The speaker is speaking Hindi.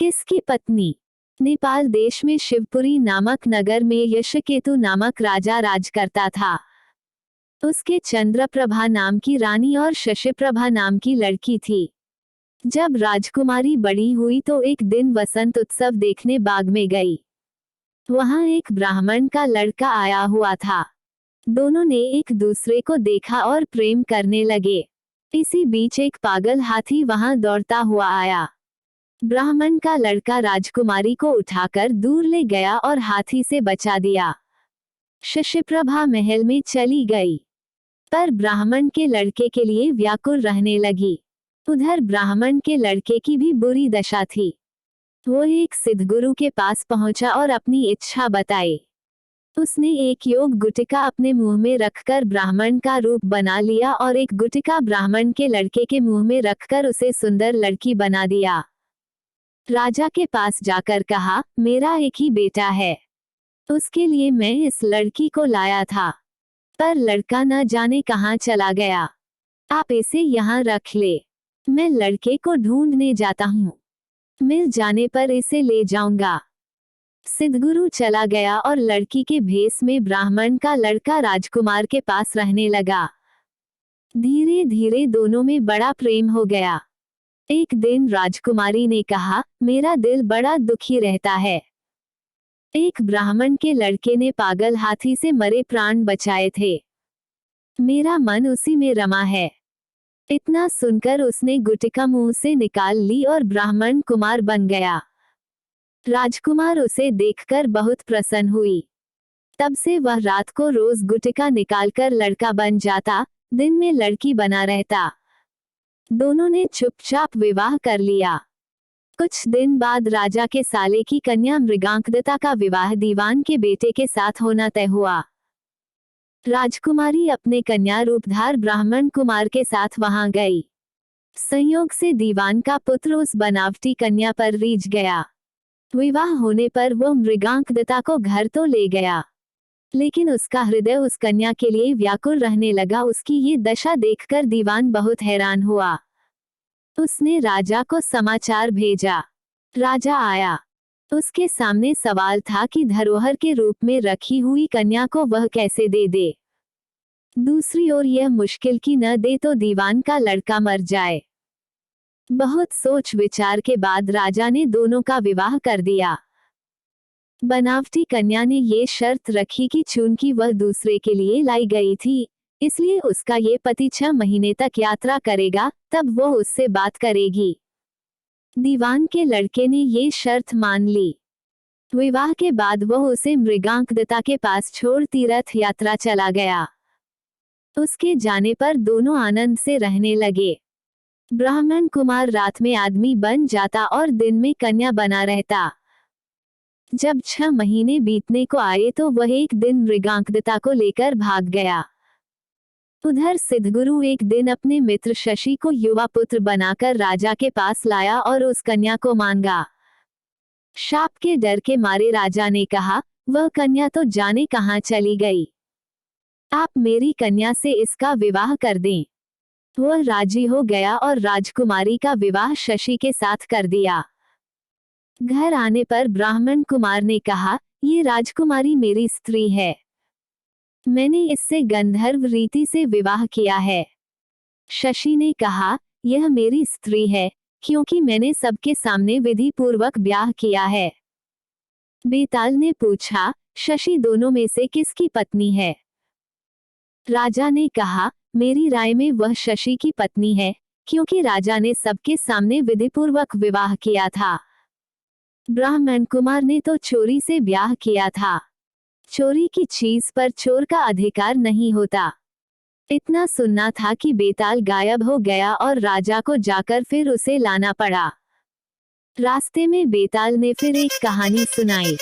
किसकी पत्नी? नेपाल देश में शिवपुरी नामक नगर में यशकेतु नामक राजा राज करता था। उसके चंद्रप्रभा नाम की रानी और शशिप्रभा नाम की लड़की थी। जब राजकुमारी बड़ी हुई तो एक दिन वसंत उत्सव देखने बाग में गई। वहां एक ब्राह्मण का लड़का आया हुआ था। दोनों ने एक दूसरे को देखा और प्रेम करने लगे। इसी बीच एक पागल हाथी वहां दौड़ता हुआ आया। ब्राह्मण का लड़का राजकुमारी को उठाकर दूर ले गया और हाथी से बचा दिया। शशिप्रभा महल में चली गई, पर ब्राह्मण के लड़के के लिए व्याकुल रहने लगी। उधर ब्राह्मण के लड़के की भी बुरी दशा थी। वो एक सिद्धगुरु के पास पहुंचा और अपनी इच्छा बताई। उसने एक योग गुटिका अपने मुंह में रखकर ब्राह्मण का रूप बना लिया और एक गुटिका ब्राह्मण के लड़के के मुंह में रखकर उसे सुंदर लड़की बना दिया। राजा के पास जाकर कहा, मेरा एक ही बेटा है, उसके लिए मैं इस लड़की को लाया था, पर लड़का न जाने कहाँ चला गया। आप इसे यहाँ रख ले, मैं लड़के को ढूंढने जाता हूँ, मिल जाने पर इसे ले जाऊंगा। सिद्धगुरु चला गया और लड़की के भेष में ब्राह्मण का लड़का राजकुमार के पास रहने लगा। धीरे धीरे दोनों में बड़ा प्रेम हो गया। एक दिन राजकुमारी ने कहा, मेरा दिल बड़ा दुखी रहता है। एक ब्राह्मण के लड़के ने पागल हाथी से मरे प्राण बचाए थे, मेरा मन उसी में रमा है। इतना सुनकर उसने गुटिका मुंह से निकाल ली और ब्राह्मण कुमार बन गया। राजकुमार उसे देखकर बहुत प्रसन्न हुई। तब से वह रात को रोज गुटिका निकालकर लड़का बन जाता, दिन में लड़की बना रहता। दोनों ने चुपचाप विवाह कर लिया। कुछ दिन बाद राजा के साले की कन्या मृगांकदत्ता का विवाह दीवान के बेटे के साथ होना तय हुआ। राजकुमारी अपने कन्या रूपधार ब्राह्मण कुमार के साथ वहां गई। संयोग से दीवान का पुत्र उस बनावटी कन्या पर रीझ गया। विवाह होने पर वो मृगांकदत्ता को घर तो ले गया, लेकिन उसका हृदय उस कन्या के लिए व्याकुल रहने लगा। उसकी ये दशा देखकर दीवान बहुत हैरान हुआ। उसने राजा को समाचार भेजा। राजा आया। उसके सामने सवाल था कि धरोहर के रूप में रखी हुई कन्या को वह कैसे दे दे। दूसरी ओर यह मुश्किल कि न दे तो दीवान का लड़का मर जाए। बहुत सोच विचार के बाद राजा ने दोनों का विवाह कर दिया। बनावटी कन्या ने ये शर्त रखी कि चूंकि वह दूसरे के लिए लाई गई थी, इसलिए उसका ये पति 6 महीने तक यात्रा करेगा, तब वो उससे बात करेगी। दीवान के लड़के ने ये शर्त मान ली। विवाह के बाद वह उसे मृगांकदत्ता के पास छोड़ तीर्थ यात्रा चला गया। उसके जाने पर दोनों आनंद से रहने लगे। ब्राह्मण कुमार रात में आदमी बन जाता और दिन में कन्या बना रहता। जब 6 महीने बीतने को आए तो वह एक दिन मृगांकदत्ता को लेकर भाग गया। उधर सिद्धगुरु एक दिन अपने मित्र शशि को युवा पुत्र बनाकर राजा के पास लाया और उस कन्या को मांगा। शाप के डर के मारे राजा ने कहा, वह कन्या तो जाने कहाँ चली गई, आप मेरी कन्या से इसका विवाह कर दें। वह राजी हो गया और राजकुमारी का विवाह शशि के साथ कर दिया। घर आने पर ब्राह्मण कुमार ने कहा, ये राजकुमारी मेरी स्त्री है, मैंने इससे गंधर्व रीति से विवाह किया है। शशि ने कहा, यह मेरी स्त्री है, क्योंकि मैंने सबके सामने विधि पूर्वक ब्याह किया है। बेताल ने पूछा, शशि दोनों में से किसकी पत्नी है? राजा ने कहा, मेरी राय में वह शशि की पत्नी है, क्योंकि राजा ने सबके सामने विधिपूर्वक विवाह किया था। ब्राह्मण कुमार ने तो चोरी से ब्याह किया था। चोरी की चीज पर चोर का अधिकार नहीं होता। इतना सुनना था कि बेताल गायब हो गया और राजा को जाकर फिर उसे लाना पड़ा। रास्ते में बेताल ने फिर एक कहानी सुनाई।